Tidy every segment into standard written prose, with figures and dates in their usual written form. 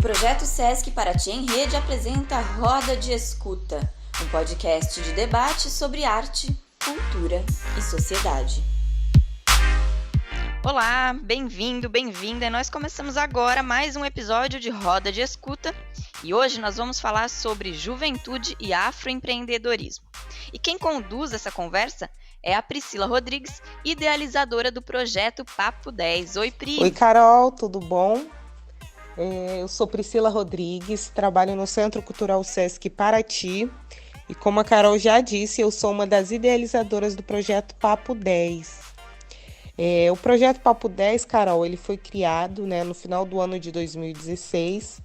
Projeto Sesc Paraty em Rede apresenta Roda de Escuta, um podcast de debate sobre arte, cultura e sociedade. Olá, bem-vindo, bem-vinda. Nós começamos agora mais um episódio de Roda de Escuta e hoje nós vamos falar sobre juventude e afroempreendedorismo. E quem conduz essa conversa é a Priscila Rodrigues, idealizadora do projeto Papo 10. Oi, Pri! Oi, Carol, tudo bom? Eu sou Priscila Rodrigues, trabalho no Centro Cultural Sesc Paraty e, como a Carol já disse, eu sou uma das idealizadoras do projeto Papo 10. O projeto Papo 10, Carol, ele foi criado, no final do ano de 2016,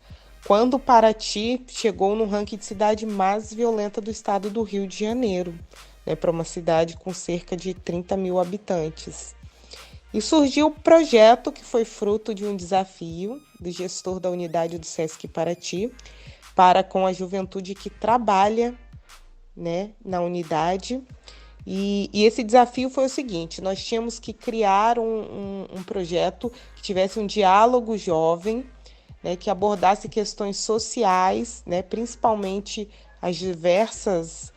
quando Paraty chegou no ranking de cidade mais violenta do estado do Rio de Janeiro, para uma cidade com cerca de 30 mil habitantes. E surgiu o projeto que foi fruto de um desafio do gestor da unidade do Sesc Paraty para com a juventude que trabalha, na unidade. E esse desafio foi o seguinte: nós tínhamos que criar um projeto que tivesse um diálogo jovem, que abordasse questões sociais, principalmente as diversas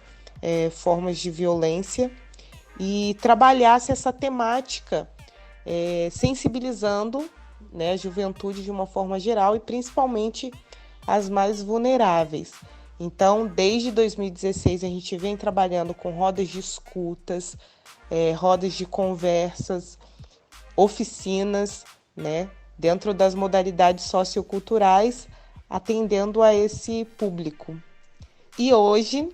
formas de violência, e trabalhasse essa temática sensibilizando a juventude de uma forma geral e principalmente as mais vulneráveis. Então, desde 2016, a gente vem trabalhando com rodas de escutas, rodas de conversas, oficinas, dentro das modalidades socioculturais, atendendo a esse público. E hoje,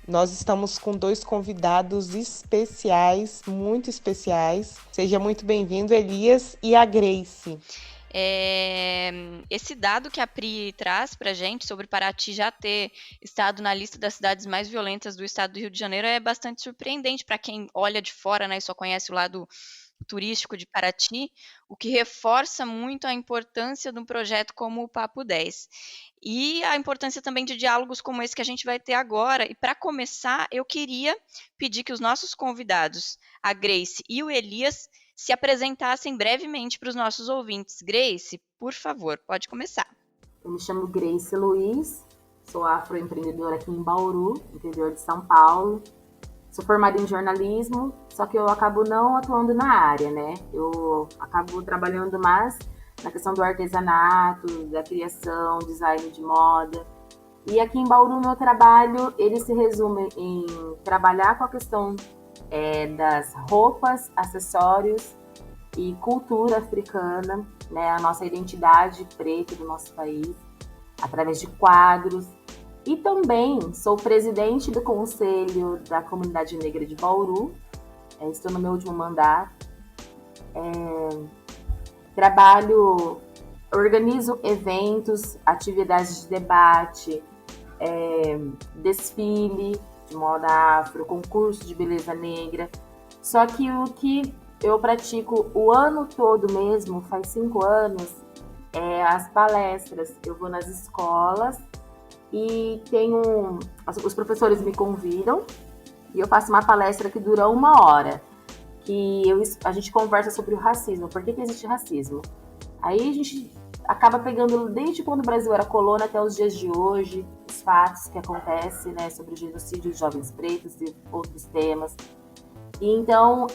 nós estamos com 2 convidados especiais, muito especiais. Seja muito bem-vindo, Elias e a Grace. Esse dado que a Pri traz para a gente sobre Paraty já ter estado na lista das cidades mais violentas do estado do Rio de Janeiro é bastante surpreendente para quem olha de fora, e só conhece o lado turístico de Paraty, o que reforça muito a importância de um projeto como o Papo 10. E a importância também de diálogos como esse que a gente vai ter agora. E para começar, eu queria pedir que os nossos convidados, a Grace e o Elias, se apresentassem brevemente para os nossos ouvintes. Grace, por favor, pode começar. Eu me chamo Grace Luiz, sou afroempreendedora aqui em Bauru, interior de São Paulo. Sou formada em jornalismo, só que eu acabo não atuando na área, Eu acabo trabalhando mais na questão do artesanato, da criação, design de moda. E aqui em Bauru, meu trabalho, ele se resume em trabalhar com a questão das roupas, acessórios e cultura africana, a nossa identidade preta do nosso país, através de quadros. E também sou presidente do Conselho da Comunidade Negra de Bauru, estou no meu último mandato. Organizo eventos, atividades de debate, desfile de moda afro, concurso de beleza negra. Só que o que eu pratico o ano todo mesmo, faz 5 anos, é as palestras. Eu vou nas escolas e os professores me convidam e eu faço uma palestra que dura 1 hora, que a gente conversa sobre o racismo, por que existe racismo. Aí a gente acaba pegando desde quando o Brasil era colônia até os dias de hoje, os fatos que acontecem, sobre o genocídio de jovens pretos e outros temas. E então,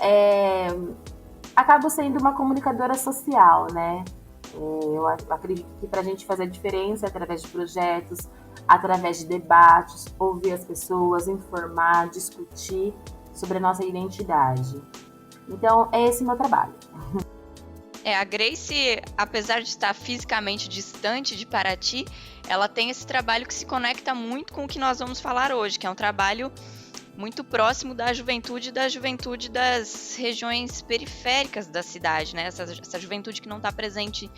acabo sendo uma comunicadora social, Eu acredito que para a gente fazer a diferença através de projetos, através de debates, ouvir as pessoas, informar, discutir sobre a nossa identidade. Então, é esse o meu trabalho. A Grace, apesar de estar fisicamente distante de Paraty, ela tem esse trabalho que se conecta muito com o que nós vamos falar hoje, que é um trabalho muito próximo da juventude das regiões periféricas da cidade, Essa juventude que não está presente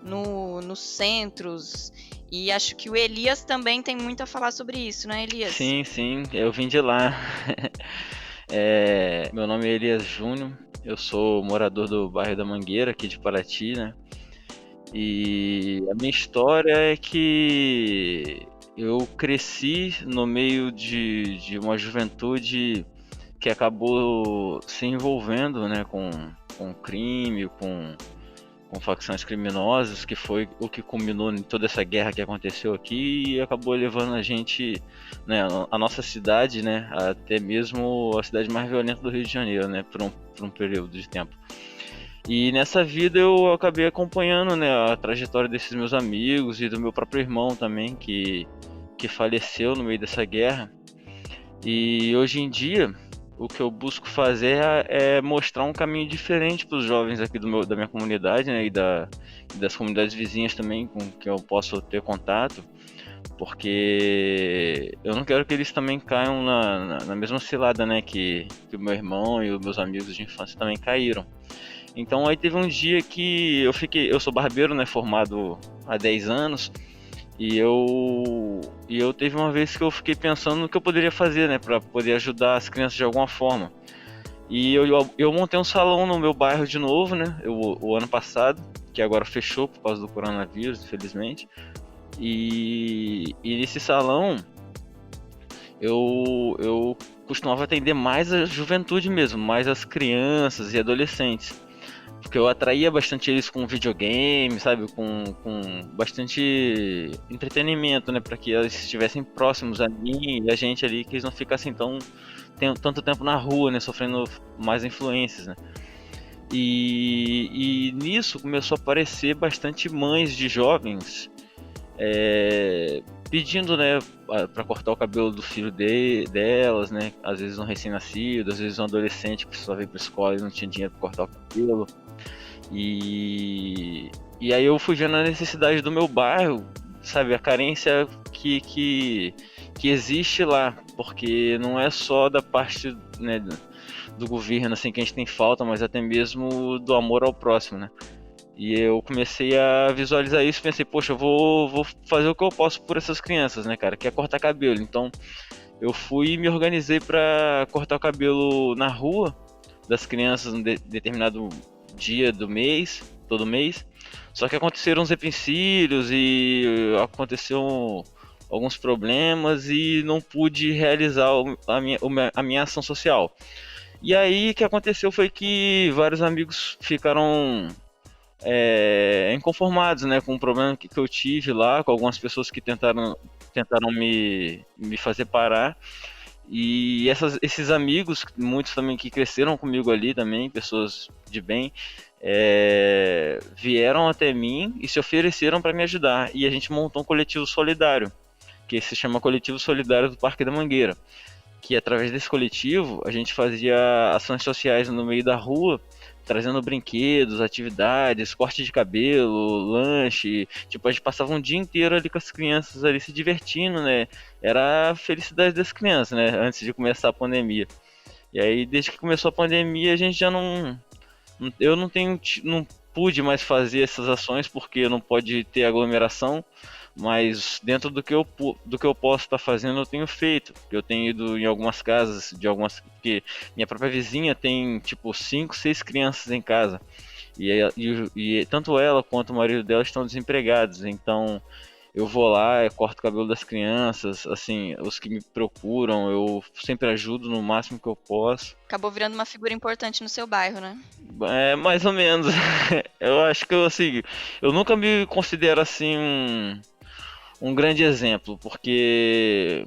nos centros. E acho que o Elias também tem muito a falar sobre isso, né, Elias? Sim, eu vim de lá. Meu nome é Elias Júnior, eu sou morador do bairro da Mangueira, aqui de Paraty, E a minha história é que eu cresci no meio de uma juventude que acabou se envolvendo, com crime, com facções criminosas, que foi o que culminou em toda essa guerra que aconteceu aqui e acabou levando a gente, né, a nossa cidade, né, até mesmo a cidade mais violenta do Rio de Janeiro, né, por um período de tempo. E nessa vida eu acabei acompanhando, né, a trajetória desses meus amigos e do meu próprio irmão também, que faleceu no meio dessa guerra. E hoje em dia, o que eu busco fazer é mostrar um caminho diferente para os jovens aqui da minha comunidade, né, e das comunidades vizinhas também, com que eu posso ter contato, porque eu não quero que eles também caiam na mesma cilada, né, que o meu irmão e os meus amigos de infância também caíram. Então aí teve um dia que eu sou barbeiro, né, formado há 10 anos, e eu teve uma vez que eu fiquei pensando no que eu poderia fazer, né, para poder ajudar as crianças de alguma forma. E eu montei um salão no meu bairro de novo, né, o ano passado, que agora fechou por causa do coronavírus, infelizmente. E nesse salão eu costumava atender mais a juventude mesmo, mais as crianças e adolescentes. Porque eu atraía bastante eles com videogame, sabe? Com bastante entretenimento, né? Para que eles estivessem próximos a mim e a gente ali, que eles não ficassem tanto tempo na rua, né? Sofrendo mais influências, né? E nisso começou a aparecer bastante mães de jovens pedindo, né? Para cortar o cabelo do filho delas, né? Às vezes um recém-nascido, às vezes um adolescente que precisava ir para escola e não tinha dinheiro para cortar o cabelo. E aí eu fui vendo a necessidade do meu bairro, sabe, a carência que existe lá, porque não é só da parte, né, do governo assim que a gente tem falta, mas até mesmo do amor ao próximo, né? E eu comecei a visualizar isso, pensei, poxa, eu vou fazer o que eu posso por essas crianças, né, cara, que é cortar cabelo. Então eu fui e me organizei para cortar o cabelo na rua das crianças em determinado dia do mês, todo mês. Só que aconteceram uns empecilhos e aconteceu alguns problemas e não pude realizar a minha ação social. E aí o que aconteceu foi que vários amigos ficaram inconformados, né, com o problema que eu tive lá, com algumas pessoas que tentaram me fazer parar. E esses amigos, muitos também que cresceram comigo ali também, pessoas de bem, vieram até mim e se ofereceram para me ajudar. E a gente montou um coletivo solidário, que se chama Coletivo Solidário do Parque da Mangueira. Que através desse coletivo a gente fazia ações sociais no meio da rua, trazendo brinquedos, atividades, corte de cabelo, lanche. Tipo, a gente passava um dia inteiro ali com as crianças ali se divertindo, né? Era a felicidade das crianças, né? Antes de começar a pandemia. E aí, desde que começou a pandemia, a gente já eu não pude mais fazer essas ações porque não pode ter aglomeração. Mas dentro do que eu posso estar fazendo, eu tenho feito. Eu tenho ido em algumas casas, porque minha própria vizinha tem tipo 5, 6 crianças em casa. E tanto ela quanto o marido dela estão desempregados. Então eu vou lá, eu corto o cabelo das crianças, assim, os que me procuram, eu sempre ajudo no máximo que eu posso. Acabou virando uma figura importante no seu bairro, né? Mais ou menos. Eu acho que eu nunca me considero assim um grande exemplo, porque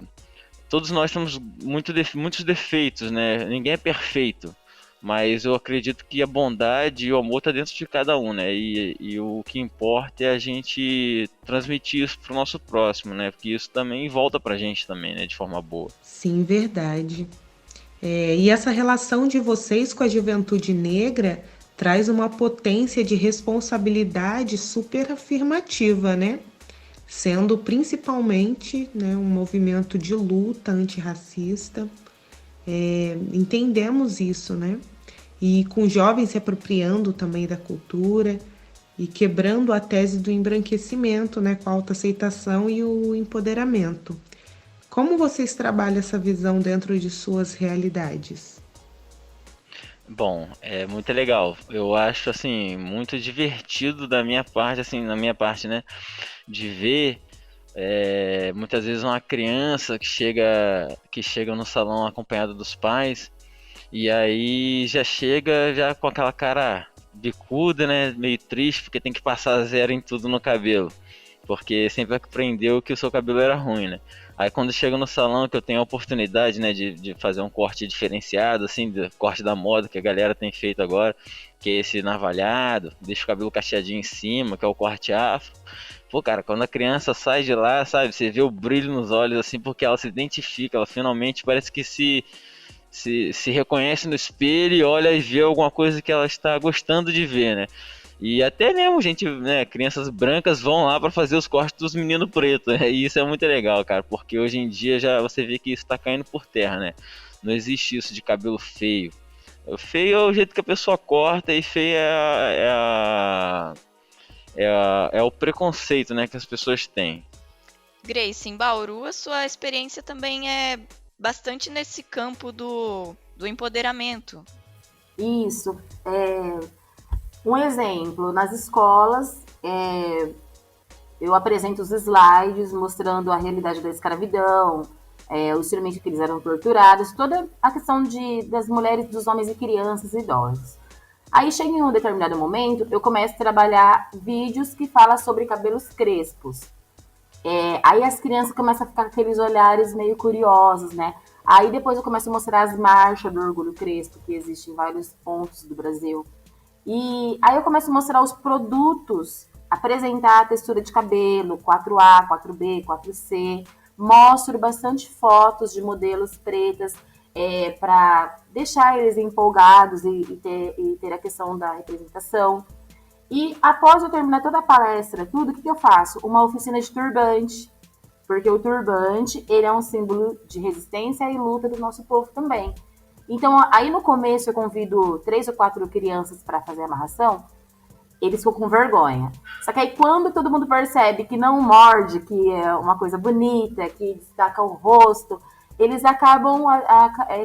todos nós temos muitos defeitos, né? Ninguém é perfeito, mas eu acredito que a bondade e o amor tá dentro de cada um, né? E o que importa é a gente transmitir isso pro nosso próximo, né? Porque isso também volta pra gente também, né? De forma boa. Sim, verdade. E essa relação de vocês com a juventude negra traz uma potência de responsabilidade super afirmativa, né? Sendo principalmente, né, um movimento de luta antirracista. Entendemos isso, né? E com jovens se apropriando também da cultura e quebrando a tese do embranquecimento, né, com a autoaceitação e o empoderamento. Como vocês trabalham essa visão dentro de suas realidades? Bom, é muito legal. Eu acho assim muito divertido da minha parte, assim, na minha parte, né, de ver muitas vezes uma criança que chega no salão acompanhada dos pais e aí já chega já com aquela cara bicuda, né? Meio triste, porque tem que passar zero em tudo no cabelo. Porque sempre aprendeu que o seu cabelo era ruim, né? Aí quando chega no salão que eu tenho a oportunidade, né, de fazer um corte diferenciado, assim, do corte da moda que a galera tem feito agora, que é esse navalhado, deixa o cabelo cacheadinho em cima, que é o corte afro. Pô, cara, quando a criança sai de lá, sabe, você vê o brilho nos olhos, assim, porque ela se identifica, ela finalmente parece que se reconhece no espelho e olha e vê alguma coisa que ela está gostando de ver, né? E até mesmo, gente, né, crianças brancas vão lá para fazer os cortes dos meninos pretos, né? E isso é muito legal, cara, porque hoje em dia já você vê que isso tá caindo por terra, né? Não existe isso de cabelo feio. O feio é o jeito que a pessoa corta e feio é o preconceito, né, que as pessoas têm. Grace, em Bauru, a sua experiência também é bastante nesse campo do empoderamento. Isso. Um exemplo, nas escolas, eu apresento os slides mostrando a realidade da escravidão, o instrumento que eles eram torturados, toda a questão das mulheres, dos homens e crianças e idosos. Aí chega em um determinado momento, eu começo a trabalhar vídeos que falam sobre cabelos crespos. Aí as crianças começam a ficar com aqueles olhares meio curiosos, né? Aí depois eu começo a mostrar as marchas do Orgulho Crespo, que existem em vários pontos do Brasil. E aí eu começo a mostrar os produtos, apresentar a textura de cabelo, 4A, 4B, 4C. Mostro bastante fotos de modelos pretas para deixar eles empolgados e ter a questão da representação. E após eu terminar toda a palestra, tudo, o que eu faço? Uma oficina de turbante, porque o turbante, ele é um símbolo de resistência e luta do nosso povo também. Então, aí no começo eu convido 3 ou 4 crianças para fazer a amarração, eles ficam com vergonha. Só que aí quando todo mundo percebe que não morde, que é uma coisa bonita, que destaca o rosto, eles acabam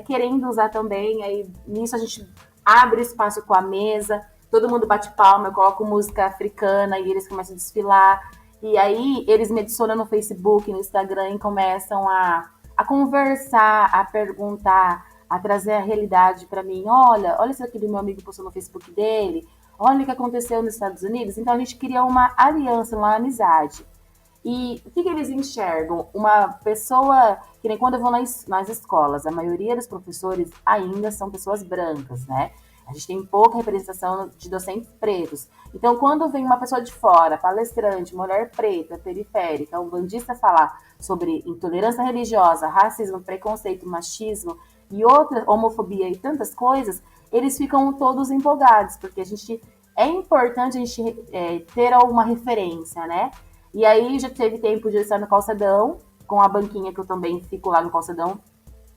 querendo usar também. Aí nisso a gente abre espaço com a mesa, todo mundo bate palma, eu coloco música africana e eles começam a desfilar. E aí eles me adicionam no Facebook, no Instagram e começam a conversar, a perguntar, a trazer a realidade para mim. Olha isso aqui do meu amigo postou no Facebook dele. Olha o que aconteceu nos Estados Unidos. Então a gente cria uma aliança, uma amizade. E o que eles enxergam? Uma pessoa, que nem quando eu vou nas escolas, a maioria dos professores ainda são pessoas brancas, né? A gente tem pouca representação de docentes pretos. Então, quando vem uma pessoa de fora, palestrante, mulher preta, periférica, um bandista falar sobre intolerância religiosa, racismo, preconceito, machismo e outra, homofobia e tantas coisas, eles ficam todos empolgados, porque é importante a gente ter alguma referência, né? E aí já teve tempo de eu estar no Calçadão, com a banquinha que eu também fico lá no Calçadão,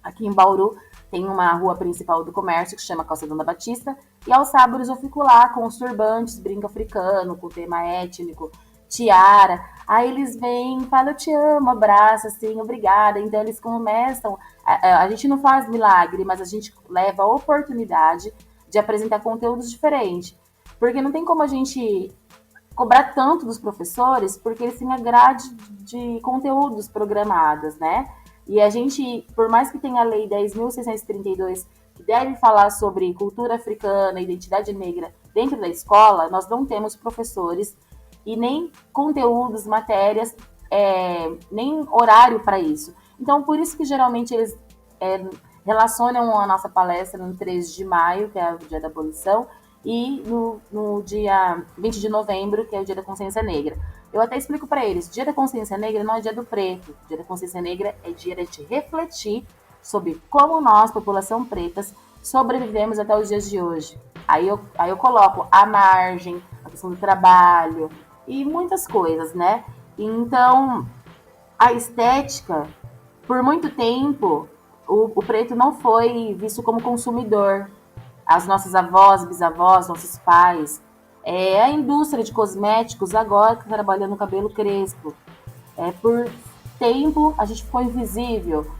aqui em Bauru. Tem uma rua principal do comércio que chama Calçadão da Batista, e aos sábados eu fico lá com os turbantes, brinco africano, com tema étnico, tiara. Aí eles vêm, falam, eu te amo, abraço, assim, obrigada. Então eles começam, a gente não faz milagre, mas a gente leva a oportunidade de apresentar conteúdos diferentes. Porque não tem como a gente cobrar tanto dos professores, porque eles têm a grade de conteúdos programadas, né? E a gente, por mais que tenha a Lei 10.632, que deve falar sobre cultura africana, identidade negra dentro da escola, nós não temos professores e nem conteúdos, matérias, nem horário para isso. Então, por isso que geralmente eles relacionam a nossa palestra no 13 de maio, que é o dia da abolição, e no dia 20 de novembro, que é o dia da consciência negra. Eu até explico para eles, dia da consciência negra não é dia do preto, dia da consciência negra é dia de a gente refletir sobre como nós, população pretas, sobrevivemos até os dias de hoje. Aí eu coloco a margem, a questão do trabalho e muitas coisas, né? Então, a estética, por muito tempo, o preto não foi visto como consumidor. As nossas avós, bisavós, nossos pais, a indústria de cosméticos agora que está trabalhando no cabelo crespo. Por tempo a gente ficou invisível,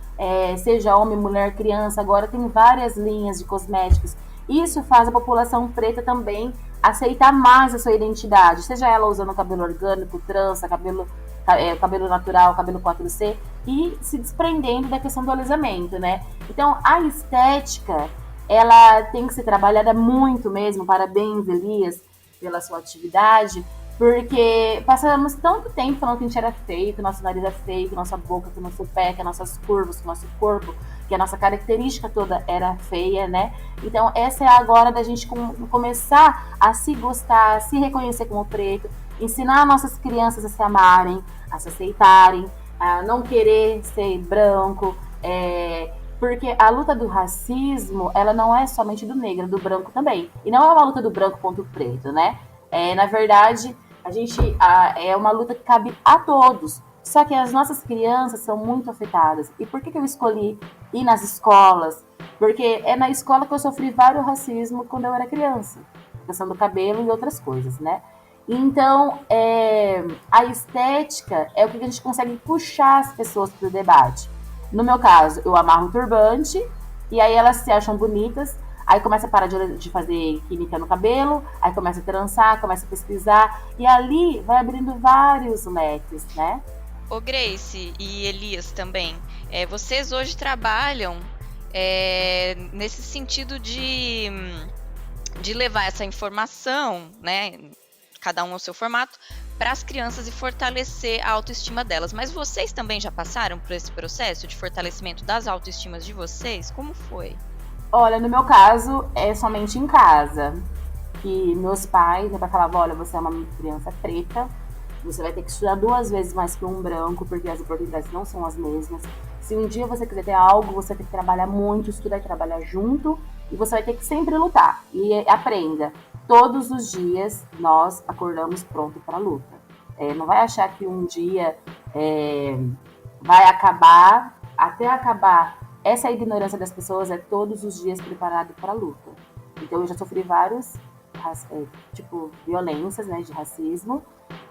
seja homem, mulher, criança, agora tem várias linhas de cosméticos. Isso faz a população preta também aceitar mais a sua identidade, seja ela usando cabelo orgânico, trança, cabelo natural, cabelo 4C, e se desprendendo da questão do alisamento, né? Então a estética ela tem que ser trabalhada muito mesmo. Parabéns, Elias, pela sua atividade, porque passamos tanto tempo falando que a gente era feio, que o nosso nariz é feio, que a nossa boca, que o nosso pé, que as nossas curvas, que o nosso corpo, que a nossa característica toda era feia, né? Então essa é a hora da gente começar a se gostar, a se reconhecer como preto, ensinar nossas crianças a se amarem, a se aceitarem, a não querer ser branco, porque a luta do racismo, ela não é somente do negro, é do branco também. E não é uma luta do branco contra o preto, né? Na verdade, é uma luta que cabe a todos. Só que as nossas crianças são muito afetadas. E por que eu escolhi ir nas escolas? Porque é na escola que eu sofri vários racismo quando eu era criança. A questão do cabelo e outras coisas, né? Então, a estética é o que a gente consegue puxar as pessoas para o debate. No meu caso, eu amarro um turbante e aí elas se acham bonitas, aí começa a parar de fazer química no cabelo, aí começa a trançar, começa a pesquisar, e ali vai abrindo vários leques, né? Ô Grace e Elias também, vocês hoje trabalham nesse sentido de levar essa informação, né, cada um ao seu formato, para as crianças e fortalecer a autoestima delas. Mas vocês também já passaram por esse processo de fortalecimento das autoestimas de vocês? Como foi? Olha, no meu caso, é somente em casa. Que meus pais, falavam, olha, você é uma criança preta, você vai ter que estudar 2 vezes mais que um branco, porque as oportunidades não são as mesmas. Se um dia você quiser ter algo, você vai ter que trabalhar muito, estudar e trabalhar junto, e você vai ter que sempre lutar. E aprenda, todos os dias nós acordamos pronto para a luta. Não vai achar que um dia vai acabar, até acabar. Essa é a ignorância das pessoas, todos os dias preparado para a luta. Então eu já sofri vários, violências, né, de racismo,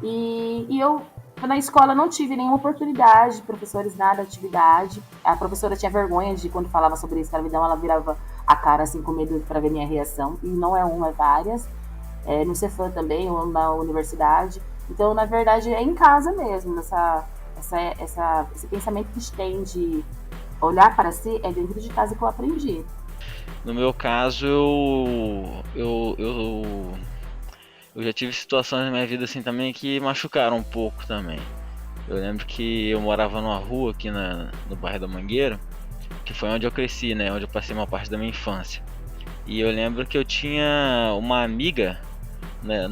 e eu na escola não tive nenhuma oportunidade, professores nada, atividade. A professora tinha vergonha de quando falava sobre escravidão, ela virava a cara assim com medo para ver minha reação, e não é uma, é várias. No Cefam também, ou na universidade. Então, na verdade, é em casa mesmo, esse pensamento que a gente tem de olhar para si, é dentro de casa que eu aprendi. No meu caso, eu já tive situações na minha vida assim também que machucaram um pouco também. Eu lembro que eu morava numa rua aqui no bairro da Mangueira, que foi onde eu cresci, né? Onde eu passei uma parte da minha infância. E eu lembro que eu tinha uma amiga, né,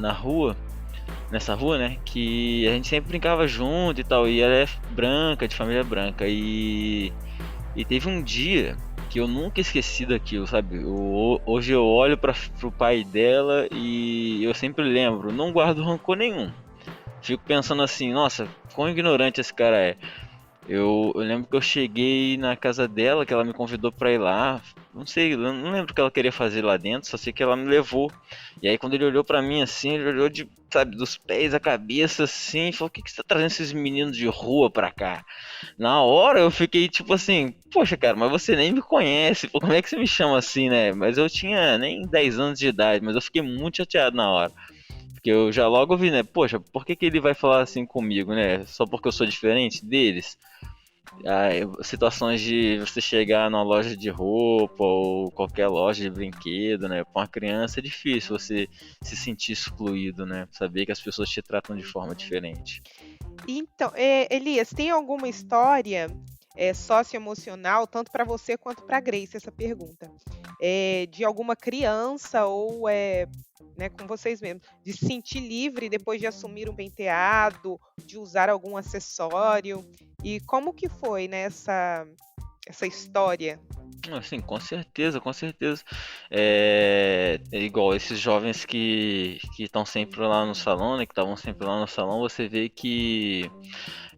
nessa rua, né? Que a gente sempre brincava junto e tal. E ela é branca, de família branca. E teve um dia que eu nunca esqueci daquilo, sabe? Hoje eu olho pro pai dela e eu sempre lembro, não guardo rancor nenhum. Fico pensando assim, nossa, quão ignorante esse cara é. Eu lembro que eu cheguei na casa dela, que ela me convidou pra ir lá. Não sei, eu não lembro o que ela queria fazer lá dentro, só sei que ela me levou. E aí quando ele olhou pra mim assim, ele olhou dos pés à cabeça assim, e falou, o que você tá trazendo esses meninos de rua pra cá? Na hora eu fiquei tipo assim, poxa cara, mas você nem me conhece, pô, como é que você me chama assim, né? Mas eu tinha nem 10 anos de idade, mas eu fiquei muito chateado na hora. Porque eu já logo vi, né? Poxa, por que ele vai falar assim comigo, né? Só porque eu sou diferente deles? Situações de você chegar numa loja de roupa ou qualquer loja de brinquedo, né? Para uma criança é difícil você se sentir excluído, né? Saber que as pessoas te tratam de forma diferente. Então, Elias, tem alguma história socioemocional, tanto para você quanto para Grace, essa pergunta, de alguma criança ou, né, com vocês mesmos, de se sentir livre depois de assumir um penteado, de usar algum acessório, e como que foi, né, essa história? Assim, com certeza, com certeza. É igual esses jovens que estão sempre lá no salão, né? Que estavam sempre lá no salão, você vê que,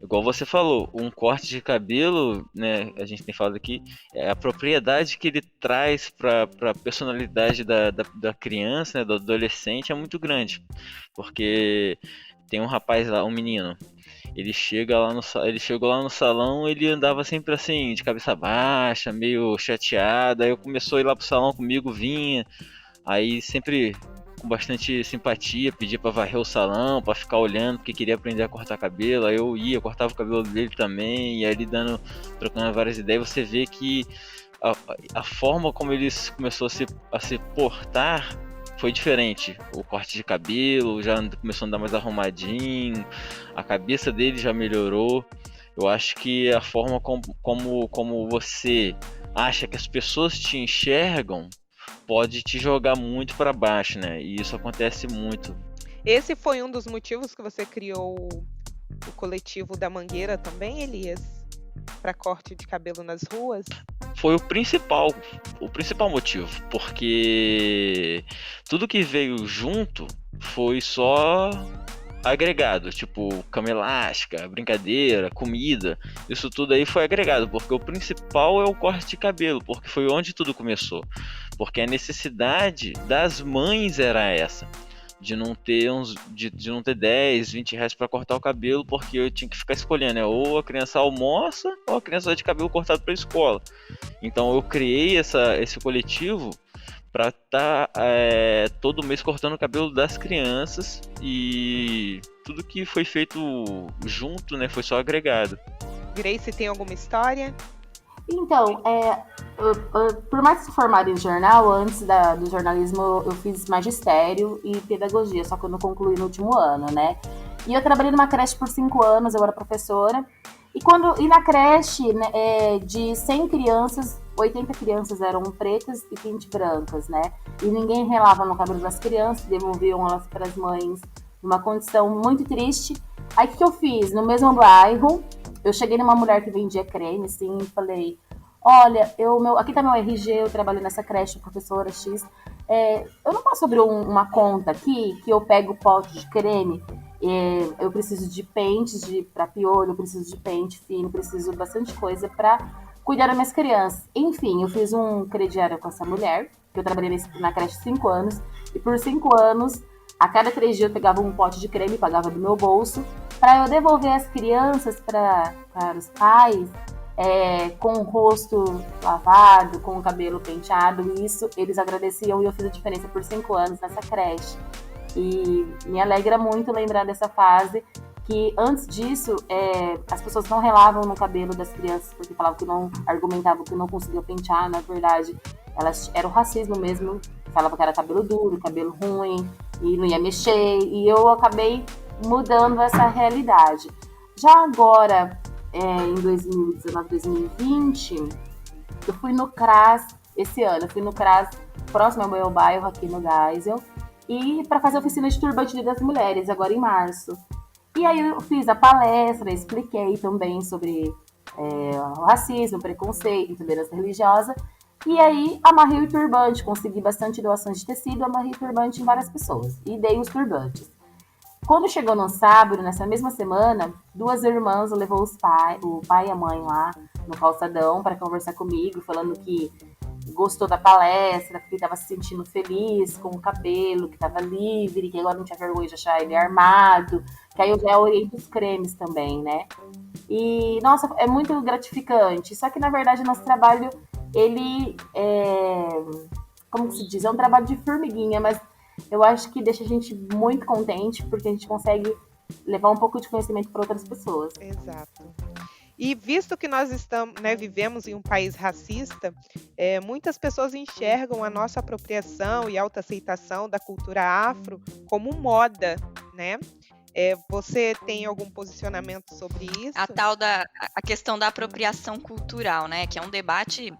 igual você falou, um corte de cabelo, né? A gente tem falado aqui, a propriedade que ele traz para a personalidade da criança, né, do adolescente, é muito grande. Porque tem um rapaz lá, um menino. Ele chegou lá no salão, ele andava sempre assim, de cabeça baixa, meio chateado. Aí eu começou a ir lá pro salão comigo, vinha. Aí sempre com bastante simpatia, pedia pra varrer o salão, pra ficar olhando, porque queria aprender a cortar cabelo. Aí eu ia, cortava o cabelo dele também, e ali trocando várias ideias. Você vê que a, a forma como eles começou a se portar foi diferente. O corte de cabelo já começou a andar mais arrumadinho, a cabeça dele já melhorou. Eu acho que a forma como você acha que as pessoas te enxergam pode te jogar muito para baixo, né? E isso acontece muito. Esse foi um dos motivos que você criou o coletivo da Mangueira também, Elias? Para corte de cabelo nas ruas? Foi o principal motivo, porque tudo que veio junto foi só agregado, tipo cama elástica, brincadeira, comida, isso tudo aí foi agregado, porque o principal é o corte de cabelo, porque foi onde tudo começou, porque a necessidade das mães era essa. De não ter 10, 20 reais para cortar o cabelo, porque eu tinha que ficar escolhendo, né? Ou a criança almoça, ou a criança vai de cabelo cortado para a escola. Então eu criei esse coletivo para estar todo mês cortando o cabelo das crianças, e tudo que foi feito junto, né, foi só agregado. Grace, tem alguma história? Então, por mais que se formada em jornal, antes do jornalismo eu fiz magistério e pedagogia, só que eu não concluí no último ano, né? E eu trabalhei numa creche por 5 anos, eu era professora. E na creche, né, de 100 crianças, 80 crianças eram pretas e 20 brancas, né? E ninguém relava no cabelo das crianças, devolviam elas para as mães numa condição muito triste. Aí o que eu fiz? No mesmo bairro, eu cheguei numa mulher que vendia creme, assim, e falei: olha, aqui tá meu RG, eu trabalho nessa creche, professora X. Eu não posso abrir uma conta aqui que eu pego pote de creme. Eu preciso de pentes para piolho, eu preciso de pente fino, preciso de bastante coisa para cuidar das minhas crianças. Enfim, eu fiz um crediário com essa mulher, que eu trabalhei na creche 5 anos, e por 5 anos, a cada 3 dias eu pegava um pote de creme, pagava do meu bolso, para eu devolver as crianças para os pais, com o rosto lavado, com o cabelo penteado. E isso eles agradeciam, e eu fiz a diferença por 5 anos nessa creche. E me alegra muito lembrar dessa fase, que antes disso as pessoas não relavam no cabelo das crianças porque falavam que não, argumentavam que não conseguiam pentear. Na verdade, era o racismo mesmo, falava que era cabelo duro, cabelo ruim e não ia mexer, e eu acabei mudando essa realidade. Já agora, em 2019, 2020, eu fui no CRAS esse ano, eu fui no CRAS próximo ao meu bairro, aqui no Geisel, e para fazer a oficina de turbante das mulheres, agora em março. E aí eu fiz a palestra, expliquei também sobre o racismo, o preconceito, intolerância religiosa. E aí amarrei o turbante, consegui bastante doações de tecido, amarrei o turbante em várias pessoas e dei os turbantes. Quando chegou no sábado, nessa mesma semana, 2 irmãs levou o pai e a mãe lá no calçadão para conversar comigo, falando que gostou da palestra, que estava se sentindo feliz com o cabelo, que estava livre, que agora não tinha vergonha de achar ele armado, que aí eu já oriento os cremes também, né? E, nossa, é muito gratificante. Só que, na verdade, o nosso trabalho, ele como se diz, é um trabalho de formiguinha, mas eu acho que deixa a gente muito contente, porque a gente consegue levar um pouco de conhecimento para outras pessoas. Exato. E visto que nós vivemos em um país racista, muitas pessoas enxergam a nossa apropriação e autoaceitação da cultura afro como moda, né? Você tem algum posicionamento sobre isso? A questão da apropriação cultural, né? Que é um debate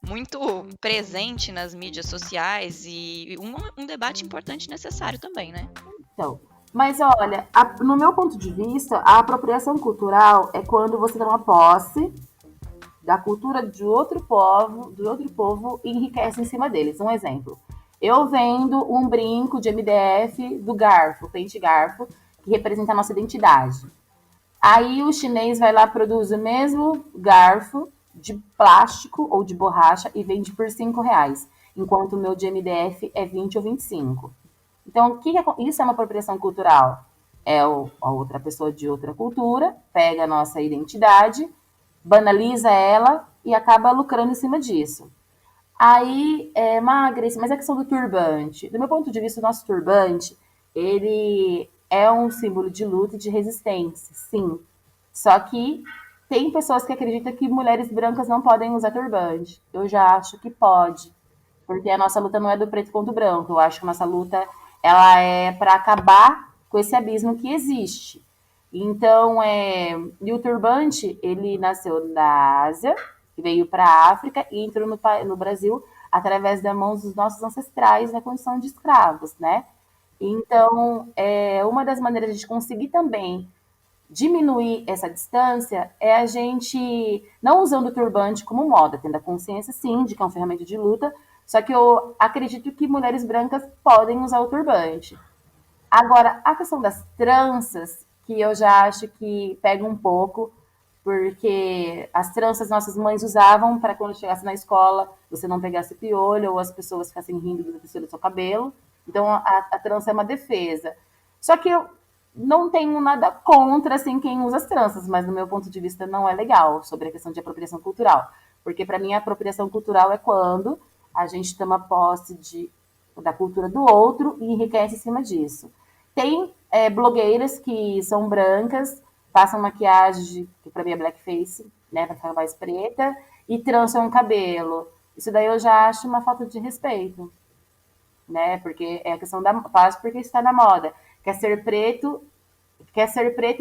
muito presente nas mídias sociais e um debate importante e necessário também, né? Então, mas olha, no meu ponto de vista, a apropriação cultural é quando você toma posse da cultura de outro povo e enriquece em cima deles. Um exemplo: eu vendo um brinco de MDF do garfo, pente garfo, que representa a nossa identidade. Aí o chinês vai lá, produz o mesmo garfo de plástico ou de borracha e vende por R$5, enquanto o meu de MDF é 20 ou 25. Então, isso é uma apropriação cultural. A outra pessoa de outra cultura pega a nossa identidade, banaliza ela e acaba lucrando em cima disso. Aí, Grace, mas a questão do turbante. Do meu ponto de vista, o nosso turbante, ele é um símbolo de luta e de resistência, sim. Só que Tem pessoas que acreditam que mulheres brancas não podem usar turbante. Eu já acho que pode, porque a nossa luta não é do preto contra o branco. Eu acho que a nossa luta ela é para acabar com esse abismo que existe. Então, e o turbante, ele nasceu na Ásia, veio para a África e entrou no Brasil através das mãos dos nossos ancestrais na condição de escravos, né? Então, uma das maneiras de a gente conseguir também diminuir essa distância é a gente não usando o turbante como moda, tendo a consciência sim de que é uma ferramenta de luta, só que eu acredito que mulheres brancas podem usar o turbante. Agora, a questão das tranças, que eu já acho que pega um pouco, porque as tranças nossas mães usavam para quando chegasse na escola você não pegasse piolho ou as pessoas ficassem rindo da textura do seu cabelo. Então a trança é uma defesa. Só que eu não tenho nada contra assim quem usa as tranças, mas no meu ponto de vista não é legal sobre a questão de apropriação cultural, porque para mim a apropriação cultural é quando a gente toma posse da cultura do outro e enriquece em cima disso. Tem blogueiras que são brancas, passam maquiagem, que pra mim é blackface, né, pra ficar mais preta, e trançam o cabelo. Isso daí eu já acho uma falta de respeito, né, porque é a questão da faz porque está na moda. Quer ser preto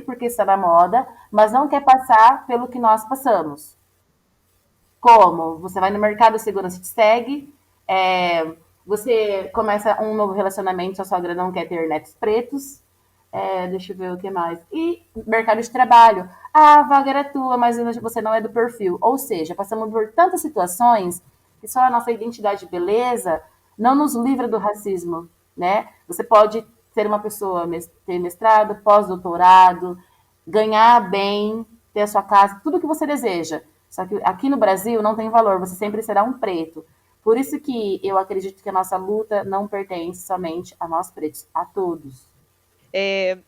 porque está na moda, mas não quer passar pelo que nós passamos. Como? Você vai no mercado, a segurança te segue, você começa um novo relacionamento, sua sogra não quer ter netos pretos, deixa eu ver o que mais. E mercado de trabalho. Ah, a vaga era tua, mas você não é do perfil. Ou seja, passamos por tantas situações que só a nossa identidade de beleza não nos livra do racismo, né? Você pode ser uma pessoa, ter mestrado, pós-doutorado, ganhar bem, ter a sua casa, tudo o que você deseja. Só que aqui no Brasil não tem valor, você sempre será um preto. Por isso que eu acredito que a nossa luta não pertence somente a nós pretos, a todos.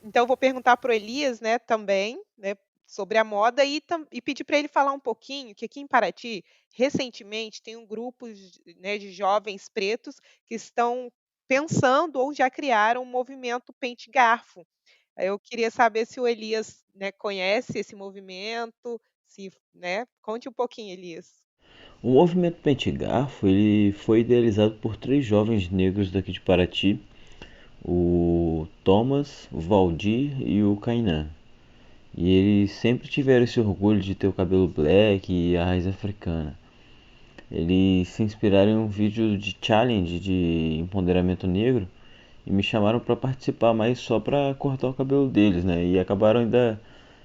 Então, eu vou perguntar para o Elias, né, também, né, sobre a moda e pedir para ele falar um pouquinho, que aqui em Paraty, recentemente, tem um grupo né, de jovens pretos que estão pensando ou já criaram um movimento Pente Garfo. Eu queria saber se o Elias, né, conhece esse movimento, se, né, conte um pouquinho, Elias. O movimento Pente Garfo, ele foi idealizado por três jovens negros daqui de Paraty, o Thomas, o Valdir e o Kainan. E eles sempre tiveram esse orgulho de ter o cabelo black e a raiz africana. Eles se inspiraram em um vídeo de challenge de empoderamento negro e me chamaram para participar, mas só para cortar o cabelo deles, né? E acabaram ainda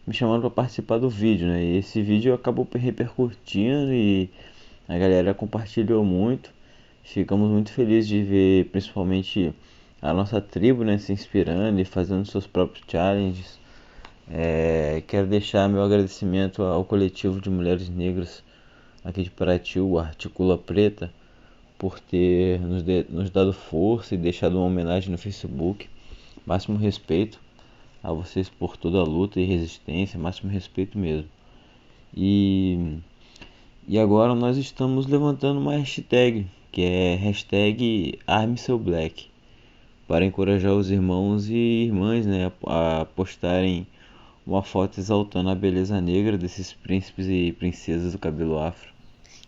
me chamando para participar do vídeo, né? E esse vídeo acabou repercutindo e a galera compartilhou muito. Ficamos muito felizes de ver principalmente a nossa tribo, né, se inspirando e fazendo seus próprios challenges. Quero deixar meu agradecimento ao coletivo de mulheres negras aqui de Paraty, o Articula Preta, por ter nos dado força e deixado uma homenagem no Facebook. Máximo respeito a vocês por toda a luta e resistência, máximo respeito mesmo. E, e agora nós estamos levantando uma hashtag, que é hashtag ArmeSeuBlack, para encorajar os irmãos e irmãs, né, a postarem uma foto exaltando a beleza negra desses príncipes e princesas do cabelo afro.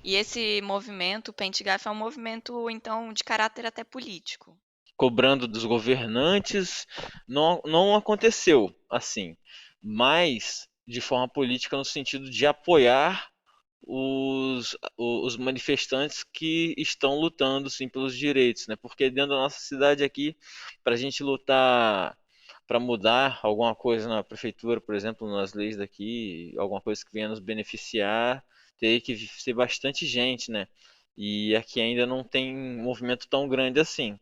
E esse movimento, o Pente Garfo, é um movimento, então, de caráter até político. Cobrando dos governantes, não aconteceu assim, mas de forma política no sentido de apoiar os manifestantes que estão lutando sim pelos direitos, né? Porque dentro da nossa cidade aqui, para a gente lutar para mudar alguma coisa na prefeitura, por exemplo, nas leis daqui, alguma coisa que venha nos beneficiar, teria que ser bastante gente, né? E aqui ainda não tem um movimento tão grande assim.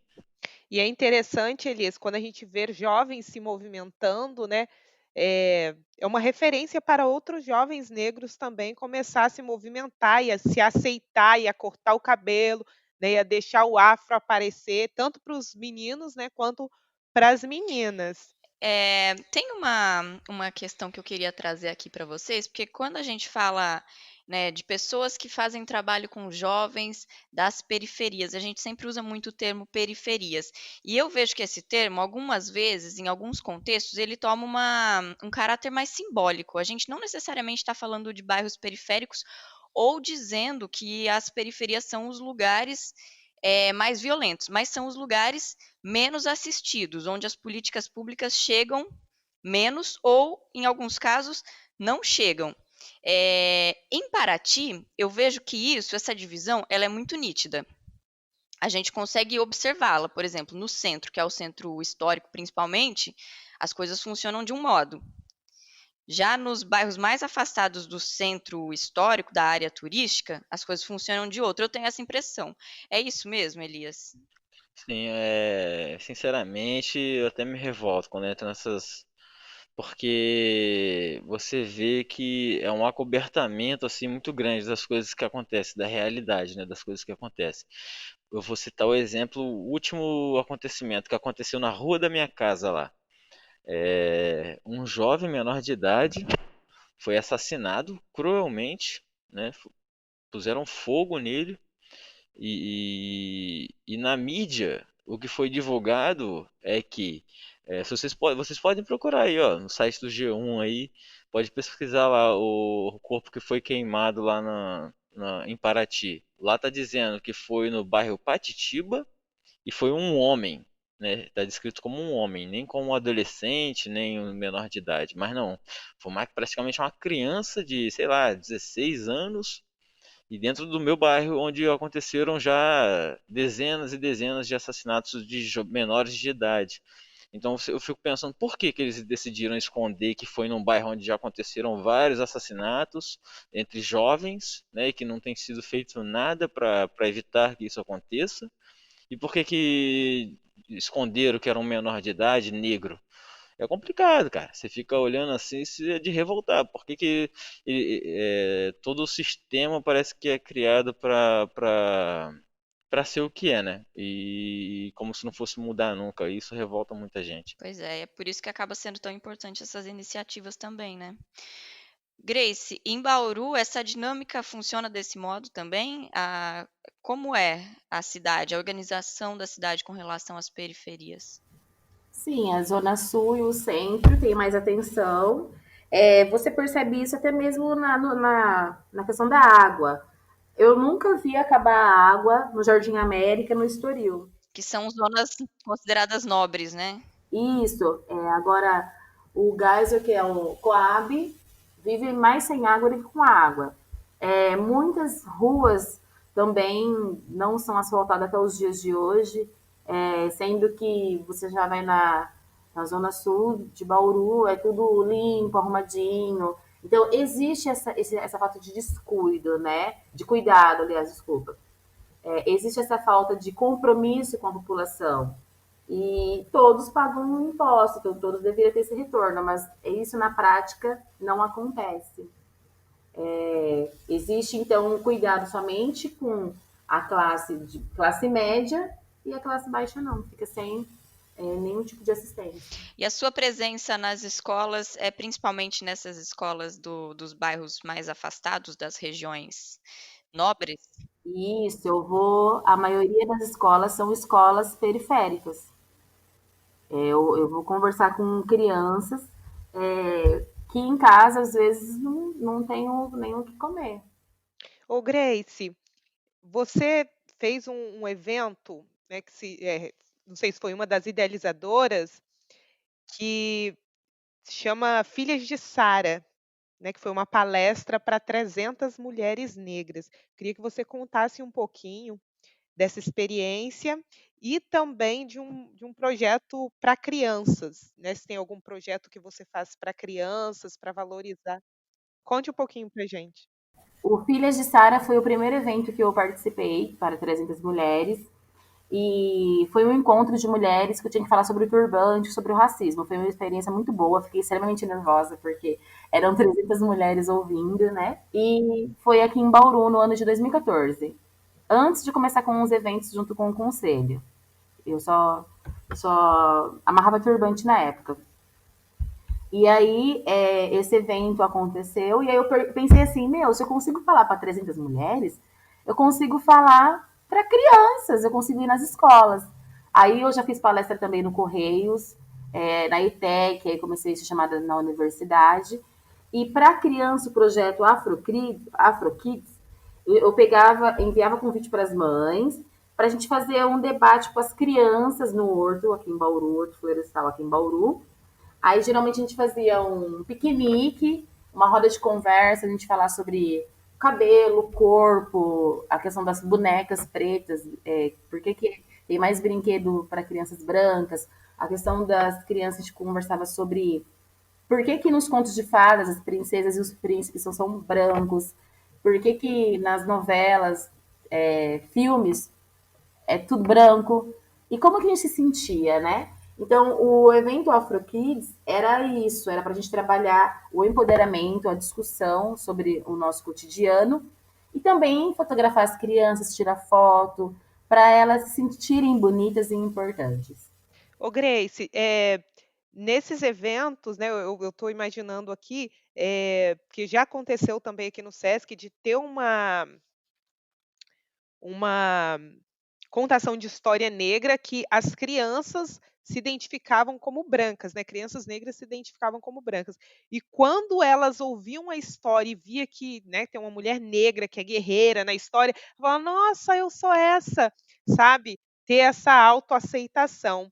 E é interessante, Elias, quando a gente vê jovens se movimentando, né, é uma referência para outros jovens negros também começar a se movimentar e a se aceitar e a cortar o cabelo, né, e a deixar o afro aparecer, tanto para os meninos, né, quanto para as meninas. Tem uma questão que eu queria trazer aqui para vocês, porque quando a gente fala né, de pessoas que fazem trabalho com jovens das periferias. A gente sempre usa muito o termo periferias. E eu vejo que esse termo, algumas vezes, em alguns contextos, ele toma um caráter mais simbólico. A gente não necessariamente está falando de bairros periféricos ou dizendo que as periferias são os lugares mais violentos, mas são os lugares menos assistidos, onde as políticas públicas chegam menos ou, em alguns casos, não chegam. Em Paraty, eu vejo que essa divisão, ela é muito nítida. A gente consegue observá-la, por exemplo, no centro, que é o centro histórico principalmente, as coisas funcionam de um modo. Já nos bairros mais afastados do centro histórico, da área turística, as coisas funcionam de outro. Eu tenho essa impressão. É isso mesmo, Elias? Sim, sinceramente, eu até me revolto quando entro nessas. Porque você vê que é um acobertamento assim muito grande das coisas que acontecem, da realidade, né, das coisas que acontecem. Eu vou citar o exemplo, o último acontecimento que aconteceu na rua da minha casa lá. Um jovem menor de idade foi assassinado cruelmente, né? Puseram fogo nele e na mídia o que foi divulgado é que se vocês podem procurar aí, ó, no site do G1 aí, pode pesquisar lá o corpo que foi queimado lá em Paraty. Lá tá dizendo que foi no bairro Patitiba e foi um homem, né? Tá descrito como um homem, nem como um adolescente, nem um menor de idade, mas não, foi praticamente uma criança de, sei lá, 16 anos e dentro do meu bairro, onde aconteceram já dezenas e dezenas de assassinatos de menores de idade. Então eu fico pensando por que eles decidiram esconder que foi num bairro onde já aconteceram vários assassinatos entre jovens, né, e que não tem sido feito nada para evitar que isso aconteça. E por que esconderam que era um menor de idade negro? É complicado, cara. Você fica olhando assim e é de revoltar. Por que todo o sistema parece que é criado para ser o que é, né? E como se não fosse mudar nunca. Isso revolta muita gente. Pois é por isso que acaba sendo tão importante essas iniciativas também, né? Grace, em Bauru, essa dinâmica funciona desse modo também? Como é a cidade, a organização da cidade com relação às periferias? Sim, a Zona Sul e o centro tem mais atenção. Você percebe isso até mesmo na questão da água. Eu nunca vi acabar a água no Jardim América, no Estoril. Que são zonas consideradas nobres, né? Isso, agora o Geyser, que é o Coab, vive mais sem água do que com água. Muitas ruas também não são asfaltadas até os dias de hoje, sendo que você já vai na zona sul de Bauru, é tudo limpo, arrumadinho. Então, existe essa falta de descuido, né? De cuidado, aliás, desculpa. Existe essa falta de compromisso com a população. E todos pagam um imposto, então todos deveriam ter esse retorno, mas isso na prática não acontece. Existe então um cuidado somente com a classe média e a classe baixa não, fica sem nenhum tipo de assistência. E a sua presença nas escolas é principalmente nessas escolas dos bairros mais afastados das regiões nobres? Isso, a maioria das escolas são escolas periféricas. Eu vou conversar com crianças que em casa às vezes não tenho nem o que comer. Ô, Grace, você fez um evento, né, não sei se foi uma das idealizadoras, que se chama Filhas de Sara, né, que foi uma palestra para 300 mulheres negras. Queria que você contasse um pouquinho dessa experiência e também de um projeto para crianças, né? Se tem algum projeto que você faz para crianças, para valorizar. Conte um pouquinho para gente. O Filhas de Sara foi o primeiro evento que eu participei para 300 mulheres. E foi um encontro de mulheres que eu tinha que falar sobre o turbante, sobre o racismo. Foi uma experiência muito boa, fiquei extremamente nervosa, porque eram 300 mulheres ouvindo, né? E foi aqui em Bauru, no ano de 2014. Antes de começar com os eventos junto com o conselho. Eu só amarrava turbante na época. E aí, esse evento aconteceu, e aí eu pensei assim, se eu consigo falar para 300 mulheres, eu consigo falar para crianças, eu consigo ir nas escolas. Aí eu já fiz palestra também no Correios, na ITEC, aí comecei a ser chamada na universidade. E para criança, o projeto Afro Kids, eu enviava convite para as mães, para a gente fazer um debate com as crianças no Horto, aqui em Bauru, Horto Florestal aqui em Bauru. Aí geralmente a gente fazia um piquenique, uma roda de conversa, a gente falar sobre cabelo, corpo, a questão das bonecas pretas, por que tem mais brinquedo para crianças brancas, a questão das crianças, a gente conversava sobre por que nos contos de fadas as princesas e os príncipes são brancos, por que nas novelas, filmes, é tudo branco. E como que a gente se sentia, né? Então, o evento Afro Kids era isso, era para a gente trabalhar o empoderamento, a discussão sobre o nosso cotidiano e também fotografar as crianças, tirar foto, para elas se sentirem bonitas e importantes. Ô Grace, nesses eventos, né, eu estou imaginando aqui, que já aconteceu também aqui no Sesc, de ter uma contação de história negra que as crianças se identificavam como brancas, né? Crianças negras se identificavam como brancas. E quando elas ouviam a história e via que, né, tem uma mulher negra que é guerreira na história, falavam, nossa, eu sou essa, sabe? Ter essa autoaceitação.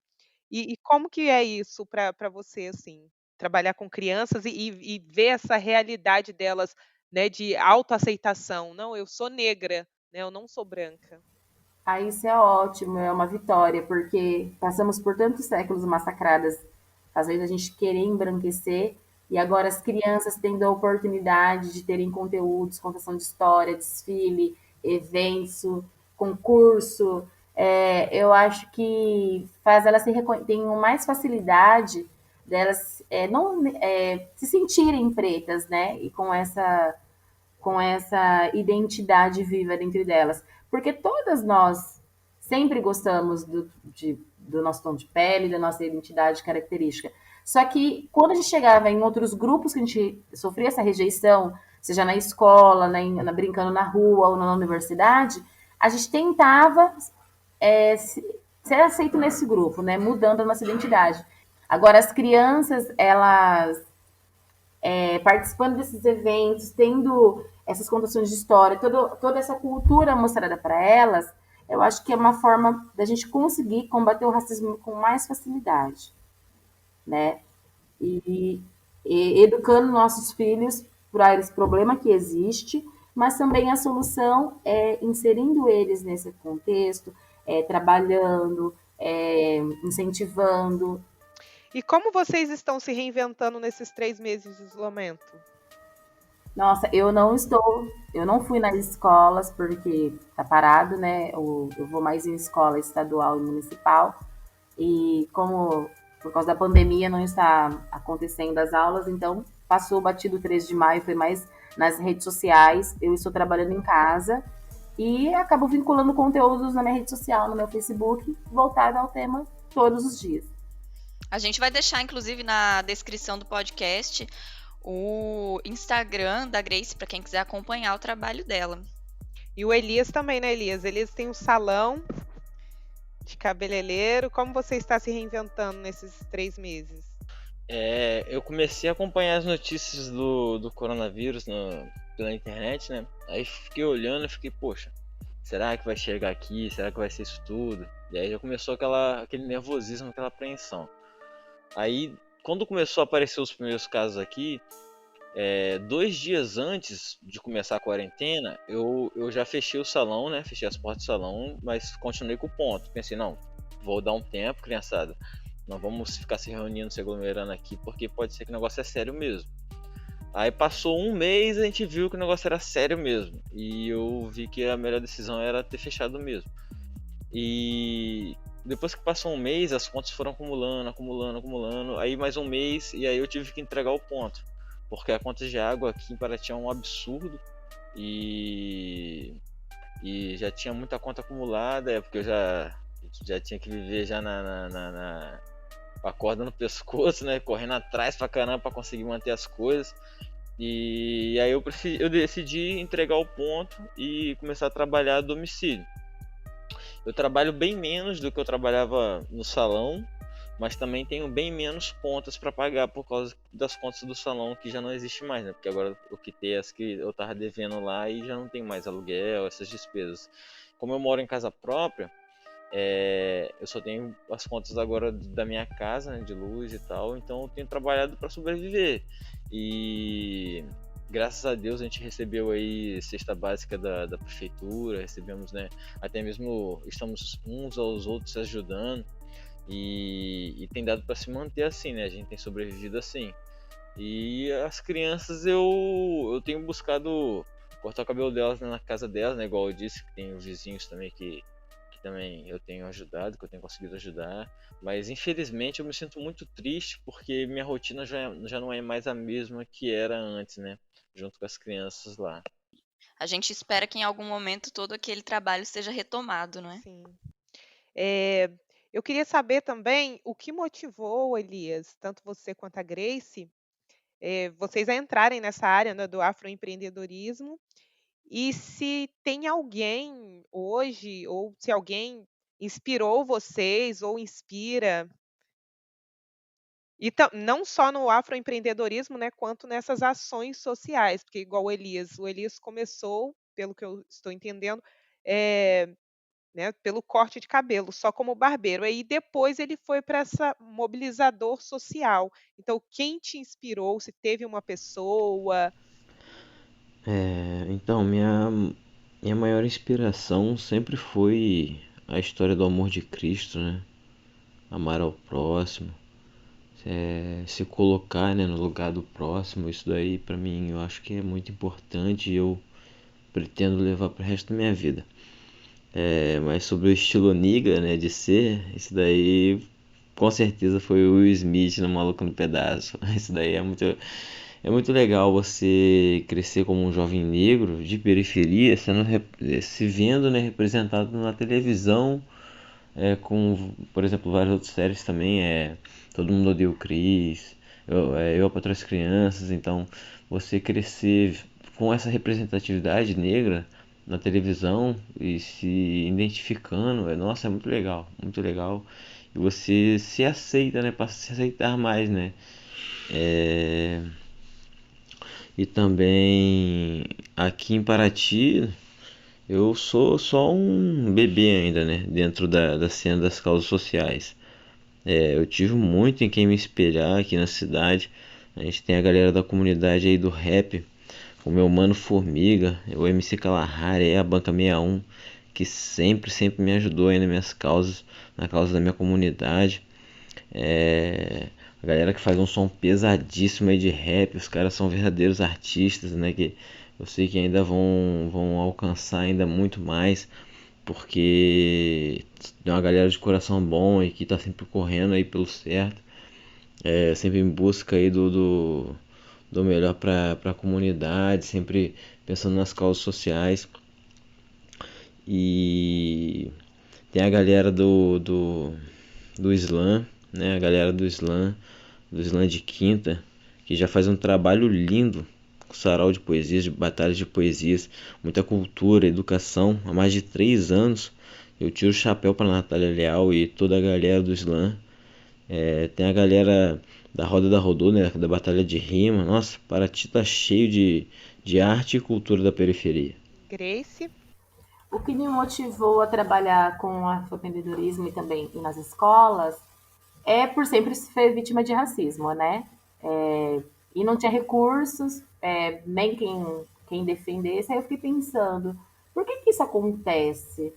E como que é isso para você, assim? Trabalhar com crianças e ver essa realidade delas, né, de autoaceitação. Não, eu sou negra, né? Eu não sou branca. Aí isso é ótimo, é uma vitória, porque passamos por tantos séculos massacradas, fazendo a gente querer embranquecer, e agora as crianças tendo a oportunidade de terem conteúdos, contação de história, desfile, eventos, concurso, eu acho que faz elas tenham mais facilidade delas não se sentirem pretas, né? E com essa identidade viva dentro delas. Porque todas nós sempre gostamos do nosso tom de pele, da nossa identidade característica. Só que quando a gente chegava em outros grupos que a gente sofria essa rejeição, seja na escola, brincando na rua ou na universidade, a gente tentava ser aceito nesse grupo, né? Mudando a nossa identidade. Agora, as crianças, elas participando desses eventos, tendo essas contações de história, toda essa cultura mostrada para elas, eu acho que é uma forma da gente conseguir combater o racismo com mais facilidade, né? E, e educando nossos filhos para esse problema que existe, mas também a solução é inserindo eles nesse contexto, trabalhando, incentivando. E como vocês estão se reinventando nesses 3 meses de isolamento? Nossa, eu não fui nas escolas porque tá parado, né? Eu vou mais em escola estadual e municipal. E como por causa da pandemia não está acontecendo as aulas, então passou batido o 13 de maio, foi mais nas redes sociais. Eu estou trabalhando em casa e acabo vinculando conteúdos na minha rede social, no meu Facebook, voltado ao tema todos os dias. A gente vai deixar, inclusive, na descrição do podcast o Instagram da Grace, para quem quiser acompanhar o trabalho dela. E o Elias também, né, Elias? Elias tem um salão de cabeleireiro. Como você está se reinventando nesses 3 meses? Eu comecei a acompanhar as notícias do coronavírus pela internet, né? Aí fiquei olhando e fiquei, poxa, será que vai chegar aqui? Será que vai ser isso tudo? E aí já começou aquele nervosismo, aquela apreensão. Aí, quando começou a aparecer os primeiros casos aqui, 2 dias antes de começar a quarentena, eu já fechei o salão, né? Fechei as portas do salão, mas continuei com o ponto. Pensei, não, vou dar um tempo, criançada. Não vamos ficar se reunindo, se aglomerando aqui, porque pode ser que o negócio é sério mesmo. Aí passou 1 mês, a gente viu que o negócio era sério mesmo. E eu vi que a melhor decisão era ter fechado mesmo. E depois que passou 1 mês, as contas foram acumulando. Aí mais 1 mês, e aí eu tive que entregar o ponto. Porque a conta de água aqui em Paraty é um absurdo. E já tinha muita conta acumulada, porque eu já tinha que viver já a corda no pescoço, né? Correndo atrás pra caramba pra conseguir manter as coisas. E aí eu decidi entregar o ponto e começar a trabalhar a domicílio. Eu trabalho bem menos do que eu trabalhava no salão, mas também tenho bem menos contas para pagar por causa das contas do salão que já não existe mais, né? Porque agora eu quitei as que eu tava devendo lá e já não tem mais aluguel, essas despesas. Como eu moro em casa própria, eu só tenho as contas agora da minha casa, né, de luz e tal, então eu tenho trabalhado para sobreviver. E graças a Deus a gente recebeu aí cesta básica da prefeitura, recebemos, né, até mesmo estamos uns aos outros ajudando e tem dado para se manter assim, né, a gente tem sobrevivido assim. E as crianças eu tenho buscado cortar o cabelo delas, né, na casa delas, né, igual eu disse, que tem os vizinhos também que também eu tenho ajudado, que eu tenho conseguido ajudar, mas infelizmente eu me sinto muito triste porque minha rotina já não é mais a mesma que era antes, né? Junto com as crianças lá. A gente espera que em algum momento todo aquele trabalho seja retomado, não é? Sim. Eu queria saber também o que motivou, Elias, tanto você quanto a Grace, vocês a entrarem nessa área, né, do afroempreendedorismo, e se tem alguém hoje, ou se alguém inspirou vocês ou inspira, e não só no afroempreendedorismo, né, quanto nessas ações sociais, porque igual o Elias começou, pelo que eu estou entendendo, eh, né, pelo corte de cabelo, só como barbeiro. Aí depois ele foi para essa mobilizador social. Então, quem te inspirou? Se teve uma pessoa? Então, minha maior inspiração sempre foi a história do amor de Cristo, né? Amar ao próximo, se colocar, né, no lugar do próximo. Isso daí, pra mim, eu acho que é muito importante e eu pretendo levar pro resto da minha vida. Mas sobre o estilo Niga, né, de ser, isso daí com certeza foi o Will Smith no Maluco no Pedaço. Isso daí é muito legal você crescer como um jovem negro de periferia, se vendo, né, representado na televisão, com, por exemplo, várias outras séries também, Todo Mundo Odeia o Chris, Eu para as Crianças. Então, você crescer com essa representatividade negra na televisão e se identificando, nossa, é muito legal, muito legal. E você se aceita, né, passa a se aceitar mais, né? É, E também aqui em Paraty, eu sou só um bebê ainda, né? Dentro da cena das causas sociais. Eu tive muito em quem me espelhar aqui na cidade. A gente tem a galera da comunidade aí do rap, o meu mano Formiga, o MC Kalahari, a Banca 61, que sempre me ajudou aí nas minhas causas, na causa da minha comunidade. A galera que faz um som pesadíssimo aí de rap, os caras são verdadeiros artistas, né? Que eu sei que ainda vão alcançar ainda muito mais, porque tem uma galera de coração bom e que tá sempre correndo aí pelo certo, sempre em busca aí do melhor pra comunidade, sempre pensando nas causas sociais. E tem a galera do Slam, né? A galera do Slam de Quinta, que já faz um trabalho lindo com sarau de poesias, de batalhas de poesias, muita cultura, educação. Há mais de 3 anos eu tiro o chapéu para Natália Leal e toda a galera do Slam. Tem a galera da Roda da Rodô, né? Da Batalha de Rima. Nossa, Paraty tá cheio de arte e cultura da periferia. Grace? O que me motivou a trabalhar com afroempreendedorismo e também ir nas escolas é por sempre ser vítima de racismo, né? E não tinha recursos, nem quem defendesse. Aí eu fiquei pensando, por que isso acontece?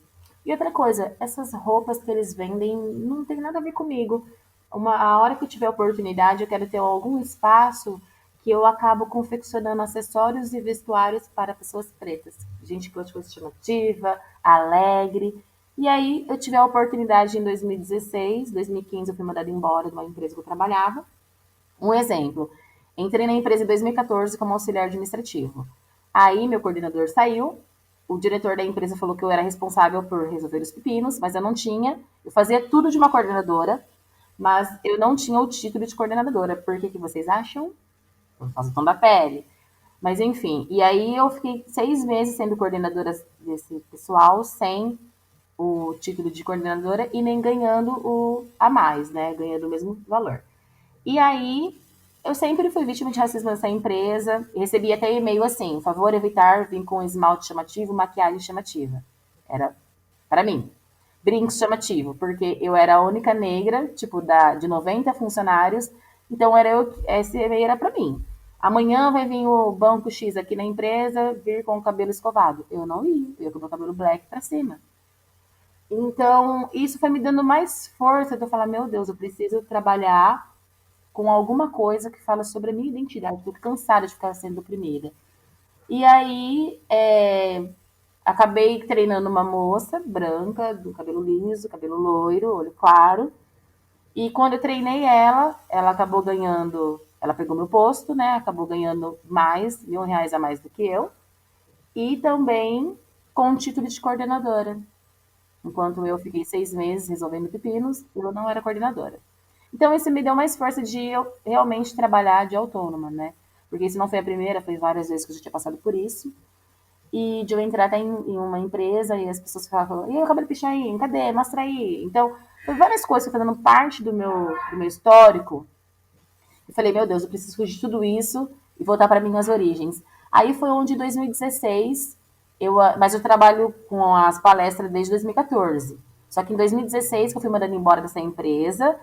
E outra coisa, essas roupas que eles vendem não tem nada a ver comigo. A hora que eu tiver oportunidade, eu quero ter algum espaço que eu acabo confeccionando acessórios e vestuários para pessoas pretas. Gente que gosta de coisa chamativa, alegre. E aí eu tive a oportunidade em 2016, 2015 eu fui mandada embora de uma empresa que eu trabalhava. Um exemplo, entrei na empresa em 2014 como auxiliar administrativo. Aí meu coordenador saiu, o diretor da empresa falou que eu era responsável por resolver os pepinos, mas eu não tinha. Eu fazia tudo de uma coordenadora. mas eu não tinha o título de coordenadora. Por que vocês acham? Por causa do tom da pele. Mas enfim, e aí eu fiquei 6 meses sendo coordenadora desse pessoal, sem o título de coordenadora e nem ganhando o a mais, né? Ganhando o mesmo valor. E aí, eu sempre fui vítima de racismo nessa empresa. Recebi até e-mail assim: favor evitar vir com esmalte chamativo, maquiagem chamativa. Era para mim. Brinco chamativo, porque eu era a única negra, tipo, de 90 funcionários, então era eu, esse e-mail era para mim. Amanhã vai vir o banco X aqui na empresa, vir com o cabelo escovado. Eu não ia, eu ia com o meu cabelo black para cima. Então, isso foi me dando mais força de eu falar, meu Deus, eu preciso trabalhar com alguma coisa que fala sobre a minha identidade, porque eu tô cansada de ficar sendo oprimida. E aí, acabei treinando uma moça branca, do cabelo liso, cabelo loiro, olho claro. E quando eu treinei ela, ela acabou ganhando, ela pegou meu posto, né? Acabou ganhando mais, R$ 1.000 a mais do que eu. E também com o título de coordenadora. Enquanto eu fiquei 6 meses resolvendo pepinos, eu não era coordenadora. Então, isso me deu mais força de eu realmente trabalhar de autônoma, né? Porque isso não foi a primeira, foi várias vezes que eu já tinha passado por isso. E de eu entrar até em uma empresa e as pessoas ficavam, e aí, o cabelo pichain, cadê? Mostra aí. Então, foi várias coisas que fazendo parte do meu histórico. Eu falei, meu Deus, eu preciso fugir de tudo isso e voltar para minhas origens. Aí foi onde, em 2016, mas eu trabalho com as palestras desde 2014. Só que em 2016, que eu fui mandando embora dessa empresa,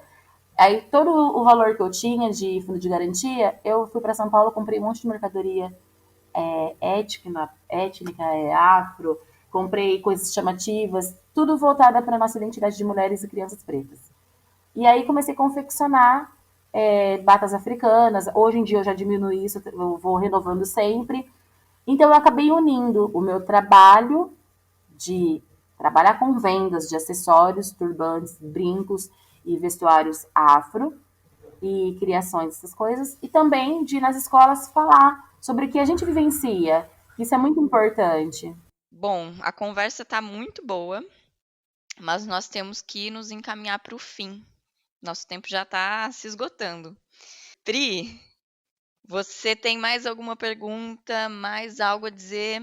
aí todo o valor que eu tinha de fundo de garantia, eu fui para São Paulo, comprei um monte de mercadoria étnica, afro, comprei coisas chamativas, tudo voltada para a nossa identidade de mulheres e crianças pretas. E aí comecei a confeccionar batas africanas. Hoje em dia eu já diminui isso, eu vou renovando sempre. Então eu acabei unindo o meu trabalho de trabalhar com vendas de acessórios, turbantes, brincos e vestuários afro e criações dessas coisas, e também de ir nas escolas falar sobre o que a gente vivencia. Isso é muito importante. Bom, a conversa está muito boa, mas nós temos que nos encaminhar para o fim. Nosso tempo já está se esgotando. Pri, você tem mais alguma pergunta, mais algo a dizer?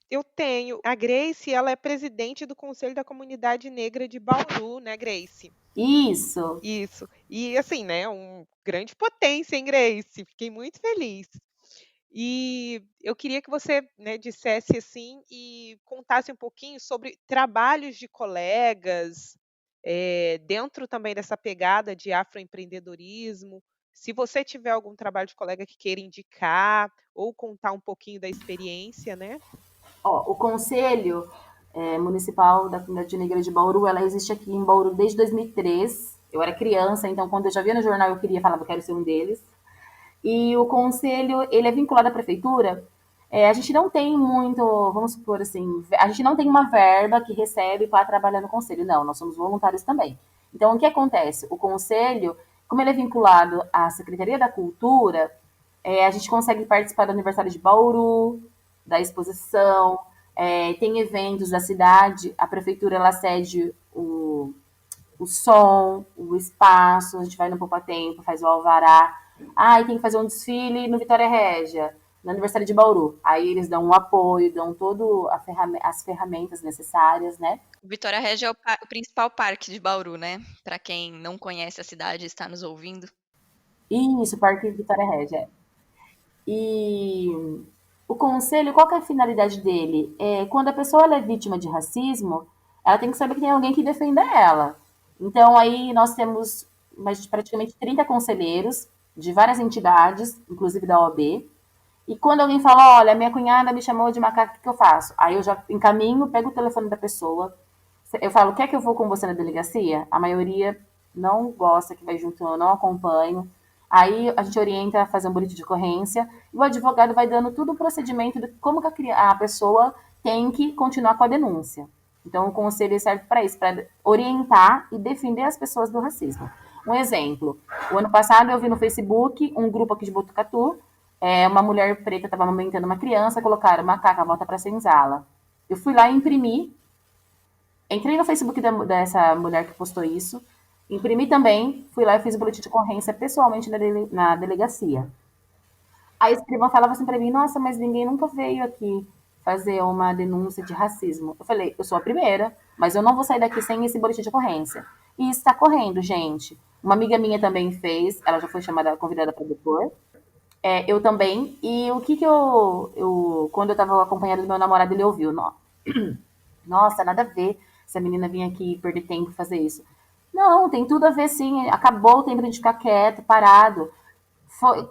Eu tenho. A Grace, ela é presidente do Conselho da Comunidade Negra de Bauru, né, Grace? Isso. Isso. E assim, né, grande potência, hein, Grace? Fiquei muito feliz. E eu queria que você, né, dissesse assim e contasse um pouquinho sobre trabalhos de colegas, dentro também dessa pegada de afroempreendedorismo. Se você tiver algum trabalho de colega que queira indicar ou contar um pouquinho da experiência, né? Ó, o Conselho Municipal da Comunidade Negra de Bauru, ela existe aqui em Bauru desde 2003. Eu era criança, então quando eu já via no jornal eu queria falar que eu quero ser um deles. E o conselho, ele é vinculado à prefeitura. A gente não tem muito, vamos supor assim, a gente não tem uma verba que recebe para trabalhar no conselho. Não, nós somos voluntários também. Então, o que acontece? O conselho, como ele é vinculado à Secretaria da Cultura, a gente consegue participar do aniversário de Bauru, da exposição, tem eventos da cidade, a prefeitura ela cede o som, o espaço, a gente vai no Poupa Tempo, faz o alvará. Ah, e tem que fazer um desfile no Vitória Régia, no aniversário de Bauru. Aí eles dão um apoio, dão todas as ferramentas necessárias, né? O Vitória Regia é o principal parque de Bauru, né? Para quem não conhece a cidade e está nos ouvindo. Isso, Parque Vitória Régia. E o conselho, qual que é a finalidade dele? Quando a pessoa ela é vítima de racismo, ela tem que saber que tem alguém que defenda ela. Então, aí nós temos praticamente 30 conselheiros de várias entidades, inclusive da OAB. E quando alguém fala, olha, minha cunhada me chamou de macaco, o que eu faço? Aí eu já encaminho, pego o telefone da pessoa, eu falo, quer que eu vou com você na delegacia? A maioria não gosta que vai junto, eu não acompanho. Aí a gente orienta a fazer um boletim de ocorrência e o advogado vai dando todo o procedimento de como que a pessoa tem que continuar com a denúncia. Então o conselho serve para isso, para orientar e defender as pessoas do racismo. Um exemplo, o ano passado eu vi no Facebook um grupo aqui de Botucatu, uma mulher preta estava amamentando uma criança, colocaram macaca, volta para senzala. Eu fui lá e imprimi. Entrei no Facebook dessa mulher que postou isso, Imprimi também, fui lá e fiz o boletim de ocorrência pessoalmente na delegacia. A escrivã falava assim para mim, nossa, mas ninguém nunca veio aqui fazer uma denúncia de racismo. Eu falei, eu sou a primeira, mas eu não vou sair daqui sem esse boletim de ocorrência. E está correndo, gente. Uma amiga minha também fez, ela já foi chamada, convidada para depor. Eu também. E o que quando eu estava acompanhada do meu namorado, ele ouviu, nossa, nada a ver essa menina vir aqui perder tempo e fazer isso. Não, tem tudo a ver sim. Acabou o tempo de a gente ficar quieto, parado.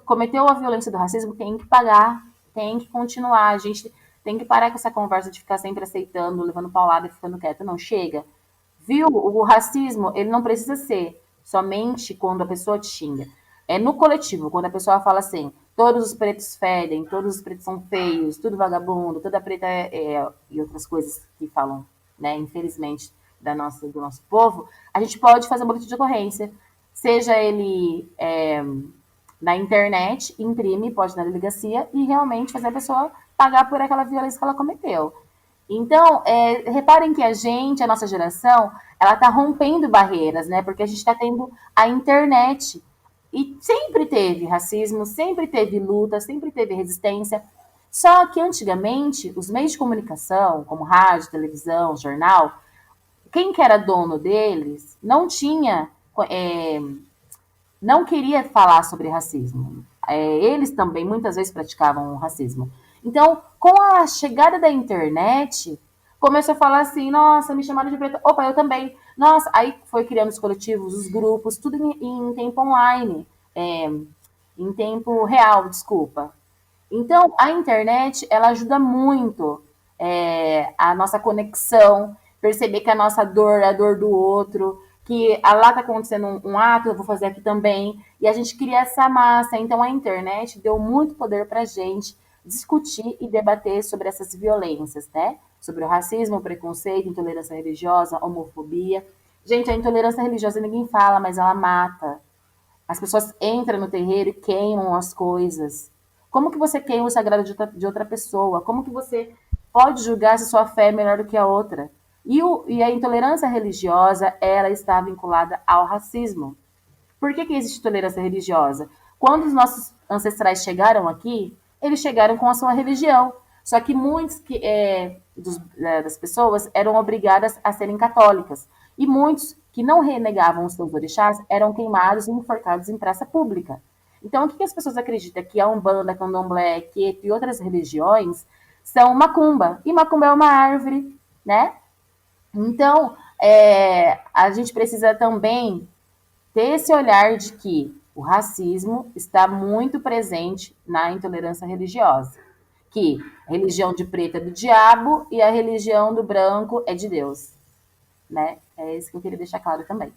Cometeu a violência do racismo, tem que pagar, tem que continuar. A gente tem que parar com essa conversa de ficar sempre aceitando, levando paulada e ficando quieto. Não, chega. Viu? O racismo, ele não precisa ser somente quando a pessoa te xinga. É no coletivo, quando a pessoa fala assim, todos os pretos fedem, todos os pretos são feios, tudo vagabundo, toda preta e outras coisas que falam, né, infelizmente, do nosso povo, a gente pode fazer um boletim de ocorrência, seja ele na internet, imprime, pode ir na delegacia e realmente fazer a pessoa pagar por aquela violência que ela cometeu. Então, reparem que a nossa geração, ela está rompendo barreiras, né? Porque a gente está tendo a internet. E sempre teve racismo, sempre teve luta, sempre teve resistência. Só que antigamente, os meios de comunicação, como rádio, televisão, jornal, quem que era dono deles não tinha, não queria falar sobre racismo. Eles também muitas vezes praticavam o racismo. Então, com a chegada da internet, começou a falar assim, nossa, me chamaram de preta. Opa, eu também. Nossa, aí foi criando os coletivos, os grupos, tudo em tempo online. Em tempo real, desculpa. Então, a internet, ela ajuda muito a nossa conexão, perceber que a nossa dor é a dor do outro, que lá está acontecendo um ato, eu vou fazer aqui também, e a gente cria essa massa. Então, a internet deu muito poder para a gente discutir e debater sobre essas violências, né? Sobre o racismo, o preconceito, intolerância religiosa, homofobia. Gente, a intolerância religiosa ninguém fala, mas ela mata. As pessoas entram no terreiro e queimam as coisas. Como que você queima o sagrado de outra pessoa? Como que você pode julgar se sua fé é melhor do que a outra? E a intolerância religiosa, ela está vinculada ao racismo. Por que existe tolerância religiosa? Quando os nossos ancestrais chegaram aqui, eles chegaram com a sua religião. Só que muitos das pessoas eram obrigadas a serem católicas. E muitos que não renegavam os seus orixás eram queimados e enforcados em praça pública. Então, o que as pessoas acreditam? Que a Umbanda, Candomblé, Queto e outras religiões são macumba. E macumba é uma árvore, né? Então, a gente precisa também ter esse olhar de que o racismo está muito presente na intolerância religiosa. Que a religião de preto é do diabo e a religião do branco é de Deus. Né? É isso que eu queria deixar claro também.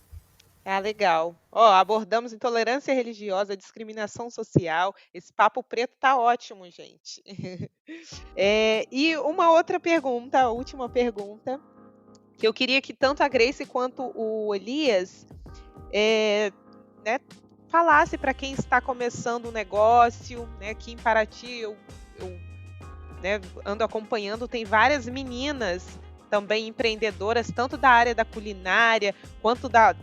Ah, legal. Abordamos intolerância religiosa, discriminação social. Esse papo preto tá ótimo, gente. E uma outra pergunta, a última pergunta, que eu queria que tanto a Grace quanto o Elias falasse para quem está começando um negócio, né? Aqui em Paraty, eu ando acompanhando, tem várias meninas também empreendedoras, tanto da área da culinária, quanto da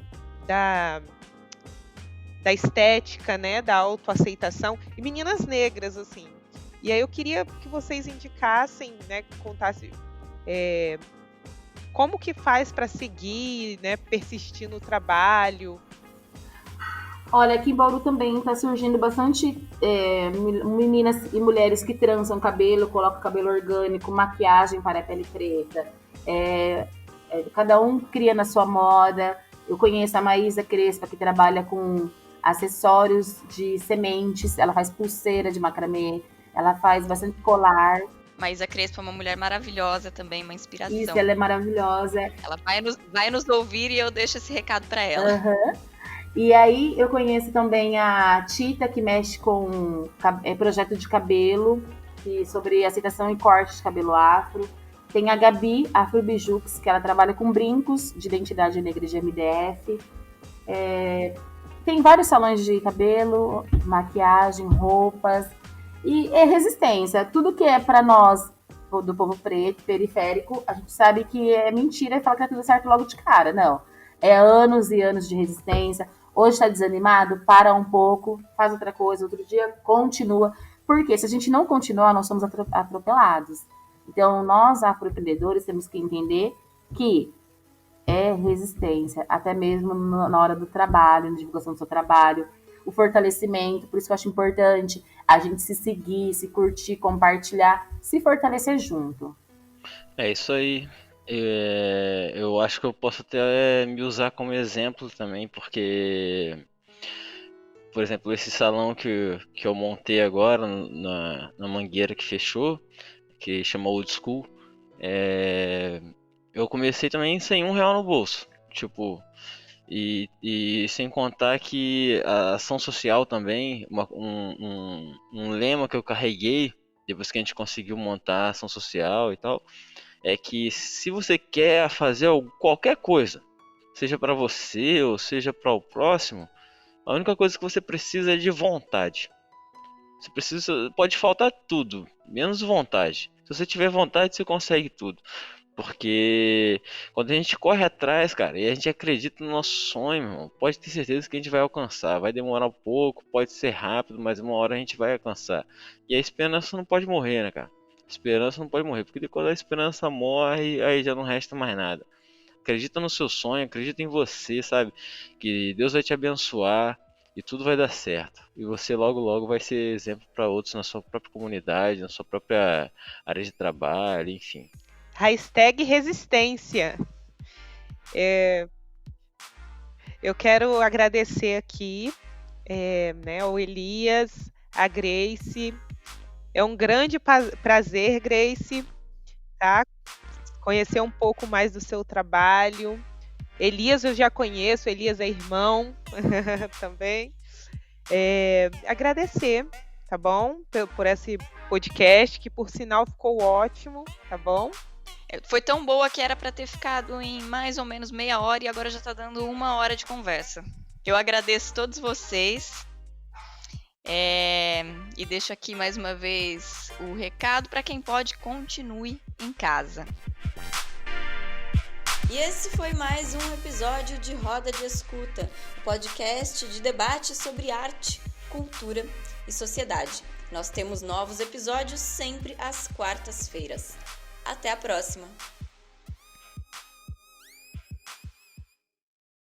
estética, né, da autoaceitação, e meninas negras, assim. E aí eu queria que vocês indicassem, né, contassem como que faz para seguir, né, persistir no trabalho. Olha, aqui em Bauru também está surgindo bastante meninas e mulheres que trançam cabelo, colocam cabelo orgânico, maquiagem para a pele preta. Cada um cria na sua moda. Eu conheço a Maísa Crespa, que trabalha com acessórios de sementes. Ela faz pulseira de macramê. Ela faz bastante colar. Maísa Crespa é uma mulher maravilhosa também, uma inspiração. Isso, ela é maravilhosa. Ela vai nos ouvir e eu deixo esse recado para ela. Uhum. E aí eu conheço também a Tita, que mexe com projeto de cabelo, sobre aceitação e corte de cabelo afro. Tem a Gabi, Afro Bijux, que ela trabalha com brincos de identidade negra de MDF. Tem vários salões de cabelo, maquiagem, roupas. E resistência. Tudo que é para nós, do povo preto, periférico, a gente sabe que é mentira e fala que tá tudo certo logo de cara. Não. É anos e anos de resistência. Hoje está desanimado, para um pouco, faz outra coisa, outro dia continua. Porque se a gente não continuar, nós somos atropelados. Então, nós, afroempreendedores, temos que entender que é resistência, até mesmo na hora do trabalho, na divulgação do seu trabalho, o fortalecimento. Por isso que eu acho importante a gente se seguir, se curtir, compartilhar, se fortalecer junto. É isso aí. Eu acho que eu posso até me usar como exemplo também, porque, por exemplo, esse salão que eu montei agora na Mangueira que fechou, que chama Old School, eu comecei também sem R$1 no bolso. Tipo, e sem contar que a ação social também, um lema que eu carreguei depois que a gente conseguiu montar a ação social e tal, é que se você quer fazer qualquer coisa, seja para você ou seja para o próximo, a única coisa que você precisa é de vontade. Pode faltar tudo, menos vontade. Se você tiver vontade, você consegue tudo. Porque quando a gente corre atrás, cara, e a gente acredita no nosso sonho, irmão, pode ter certeza que a gente vai alcançar. Vai demorar um pouco, pode ser rápido, mas uma hora a gente vai alcançar. E a esperança não pode morrer, né, cara? A esperança não pode morrer, porque quando a esperança morre, aí já não resta mais nada. Acredita no seu sonho, acredita em você, sabe? Que Deus vai te abençoar e tudo vai dar certo. E você logo logo vai ser exemplo para outros na sua própria comunidade, na sua própria área de trabalho, enfim. Hashtag resistência. Eu quero agradecer aqui ao Elias, a Grace. É um grande prazer, Grace, tá? Conhecer um pouco mais do seu trabalho. Elias eu já conheço, Elias é irmão também. Agradecer, tá bom? Por esse podcast, que por sinal ficou ótimo, tá bom? Foi tão boa que era para ter ficado em mais ou menos meia hora e agora já está dando 1 hora de conversa. Eu agradeço todos vocês e deixo aqui mais uma vez o recado para quem pode, continue em casa. E esse foi mais um episódio de Roda de Escuta, o podcast de debate sobre arte, cultura e sociedade. Nós temos novos episódios sempre às quartas-feiras. Até a próxima!